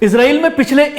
اسرائیل میں پچھلے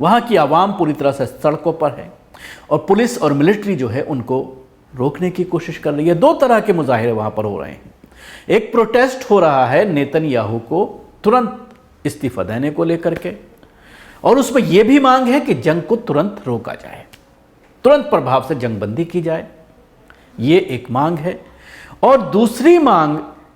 وہاں کی عوام پوری طرح سے سڑکوں پر ہے اور پولیس اور ملٹری جو ہے ان کو روکنے کی کوشش کر رہی ہے۔ دو طرح کے مظاہرے وہاں پر ہو رہے ہیں۔ ایک پروٹیسٹ ہو رہا ہے نیتن یاہو کو ترنت استعفیٰ دینے کو لے کر کے، اور اس میں یہ بھی مانگ ہے کہ جنگ کو ترنت روکا جائے، ترنت پربھاو سے جنگ بندی کی جائے، یہ ایک مانگ ہے۔ اور دوسری مانگ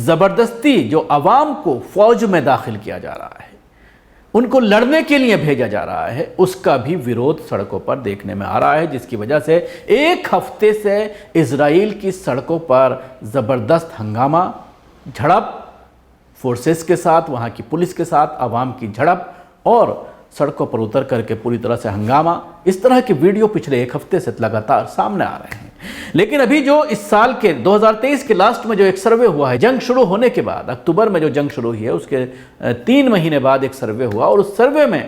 زبردستی جو عوام کو فوج میں داخل کیا جا رہا ہے، ان کو لڑنے کے لیے بھیجا جا رہا ہے، اس کا بھی ویروਧ سڑکوں پر دیکھنے میں آ رہا ہے، جس کی وجہ سے ایک ہفتے سے اسرائیل کی سڑکوں پر زبردست ہنگامہ، جھڑپ، فورسز کے ساتھ، وہاں کی پولیس کے ساتھ عوام کی جھڑپ اور سڑکوں پر اتر کر کے پوری طرح سے ہنگامہ، اس طرح کی ویڈیو پچھلے ایک ہفتے سے لگاتار سامنے آ رہے ہیں۔ لیکن ابھی جو اس سال کے 2023 کے لاسٹ میں جو ایک سروے ہوا ہے، جنگ شروع ہونے کے بعد، اکتوبر میں جو جنگ شروع ہوئی ہے اس کے 3 مہینے بعد ایک سروے ہوا، اور اس سروے میں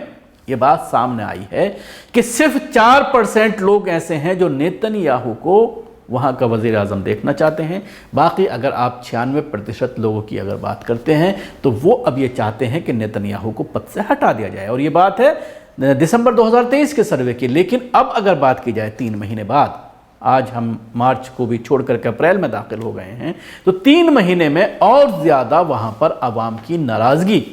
یہ بات سامنے آئی ہے کہ صرف 4% لوگ ایسے ہیں جو نیتن یاہو کو وہاں کا وزیر اعظم دیکھنا چاہتے ہیں۔ باقی اگر آپ 96% لوگوں کی اگر بات کرتے ہیں تو وہ اب یہ چاہتے ہیں کہ نیتن یاہو کو پد سے ہٹا دیا جائے، اور یہ بات ہے دسمبر 2023 کے سروے کی۔ لیکن اب اگر بات کی جائے 3 مہینے بعد، آج ہم مارچ کو بھی چھوڑ کر کے اپریل میں داخل ہو گئے ہیں، تو 3 مہینے میں اور زیادہ وہاں پر عوام کی ناراضگی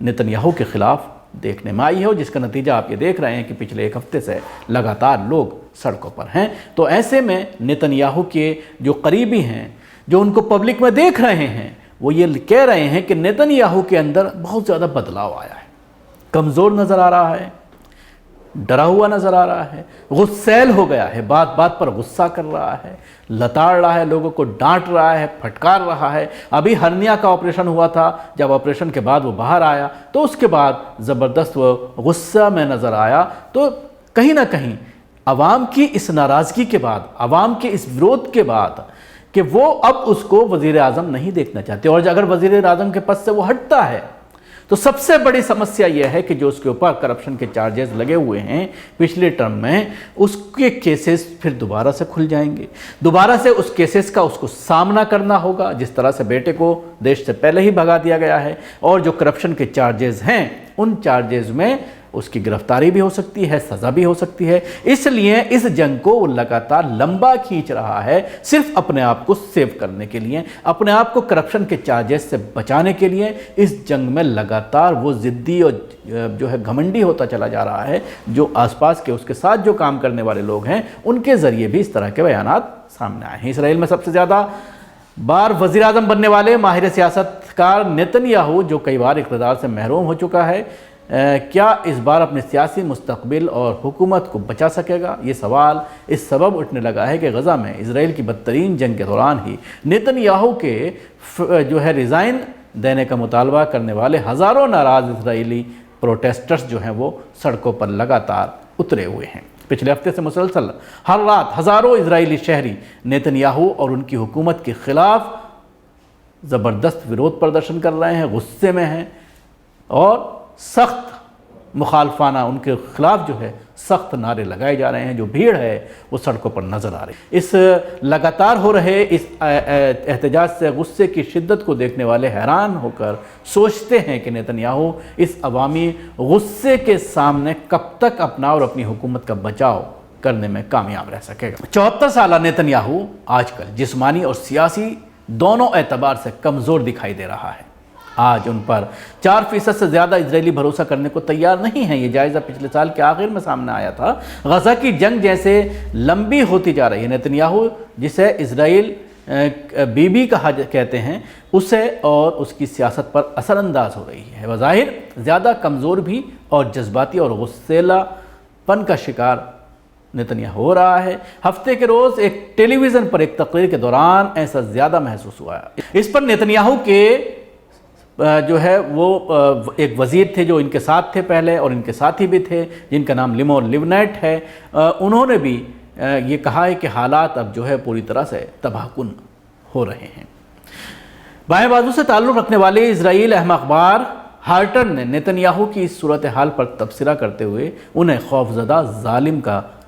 نیتن یاہو کے خلاف دیکھنے میں آئی ہے، اور جس کا نتیجہ آپ یہ دیکھ رہے ہیں کہ پچھلے ایک ہفتے سے لگاتار لوگ سڑکوں پر ہیں۔ تو ایسے میں نیتن یاہو کے جو قریبی ہیں، جو ان کو پبلک میں دیکھ رہے ہیں، وہ یہ کہہ رہے ہیں کہ نیتن یاہو کے اندر بہت زیادہ بدلاؤ آیا ہے، کمزور نظر آ رہا ہے، ڈرا ہوا نظر آ رہا ہے، غصیل ہو گیا ہے، بات بات پر غصہ کر رہا ہے، لتاڑ رہا ہے، لوگوں کو ڈانٹ رہا ہے، پھٹکار رہا ہے۔ ابھی ہرنیا کا آپریشن ہوا تھا، جب آپریشن کے بعد وہ باہر آیا تو اس کے بعد زبردست وہ غصہ میں نظر آیا۔ تو کہیں نہ کہیں عوام کی اس ناراضگی کے بعد، عوام کے اس ویروਧ کے بعد، کہ وہ اب اس کو وزیر اعظم نہیں دیکھنا چاہتے، اور اگر وزیر اعظم کے پد سے وہ ہٹتا ہے تو سب سے بڑی سمسیا یہ ہے کہ جو اس کے اوپر کرپشن کے چارجز لگے ہوئے ہیں پچھلے ٹرم میں، اس کے کیسز پھر دوبارہ سے کھل جائیں گے، دوبارہ سے اس کیسز کا اس کو سامنا کرنا ہوگا، جس طرح سے بیٹے کو دیش سے پہلے ہی بھگا دیا گیا ہے، اور جو کرپشن کے چارجز ہیں ان چارجز میں اس کی گرفتاری بھی ہو سکتی ہے، سزا بھی ہو سکتی ہے۔ اس لیے اس جنگ کو وہ لگاتار لمبا کھینچ رہا ہے، صرف اپنے آپ کو سیو کرنے کے لیے، اپنے آپ کو کرپشن کے چارجز سے بچانے کے لیے۔ اس جنگ میں لگاتار وہ ضدی اور جو ہے گھمنڈی ہوتا چلا جا رہا ہے، جو آس پاس کے اس کے ساتھ جو کام کرنے والے لوگ ہیں ان کے ذریعے بھی اس طرح کے بیانات سامنے آئے ہیں۔ اسرائیل میں سب سے زیادہ بار وزیر اعظم بننے والے ماہر سیاست کار نیتن یاہو، جو کئی بار اقتدار سے محروم ہو چکا ہے، کیا اس بار اپنے سیاسی مستقبل اور حکومت کو بچا سکے گا؟ یہ سوال اس سبب اٹھنے لگا ہے کہ غزہ میں اسرائیل کی بدترین جنگ کے دوران ہی نیتن یاہو کے جو ہے ریزائن دینے کا مطالبہ کرنے والے ہزاروں ناراض اسرائیلی پروٹیسٹرز جو ہیں وہ سڑکوں پر لگاتار اترے ہوئے ہیں۔ پچھلے ہفتے سے مسلسل ہر رات ہزاروں اسرائیلی شہری نیتن یاہو اور ان کی حکومت کے خلاف زبردست ویروਧ پردرشن کر رہے ہیں، غصے میں ہیں، اور سخت مخالفانہ ان کے خلاف جو ہے سخت نعرے لگائے جا رہے ہیں۔ جو بھیڑ ہے وہ سڑکوں پر نظر آ رہی ہے۔ اس لگاتار ہو رہے اس احتجاج سے غصے کی شدت کو دیکھنے والے حیران ہو کر سوچتے ہیں کہ نیتن یاہو اس عوامی غصے کے سامنے کب تک اپنا اور اپنی حکومت کا بچاؤ کرنے میں کامیاب رہ سکے گا۔ 74 سالہ نیتن یاہو آج کل جسمانی اور سیاسی دونوں اعتبار سے کمزور دکھائی دے رہا ہے۔ آج ان پر 4% سے زیادہ اسرائیلی بھروسہ کرنے کو تیار نہیں ہیں۔ یہ جائزہ پچھلے سال کے آخر میں سامنے آیا تھا۔ غزہ کی جنگ جیسے لمبی ہوتی جا رہی ہے، نیتن یاہو جسے اسرائیل بی بی کہتے ہیں، اسے اور اس کی سیاست پر اثر انداز ہو رہی ہے۔ بظاہر زیادہ کمزور بھی اور جذباتی اور غصیلا پن کا شکار نیتن یاہو ہو رہا ہے۔ ہفتے کے روز ایک ٹیلی ویژن پر ایک تقریر کے دوران ایسا زیادہ محسوس ہوا ہے۔ اس پر نیتن یاہو کے جو ہے وہ ایک وزیر تھے جو ان کے ساتھ تھے پہلے، اور ان کے ساتھی بھی تھے جن کا نام لیمور لیونیٹ ہے، انہوں نے بھی یہ کہا ہے کہ حالات اب جو ہے پوری طرح سے تباہ کن ہو رہے ہیں۔ بائیں بازو سے تعلق رکھنے والے اسرائیل اہم اخبار ہارٹر نے نیتن یاہو کی اس صورتحال پر تبصرہ کرتے ہوئے انہیں خوفزدہ ظالم کا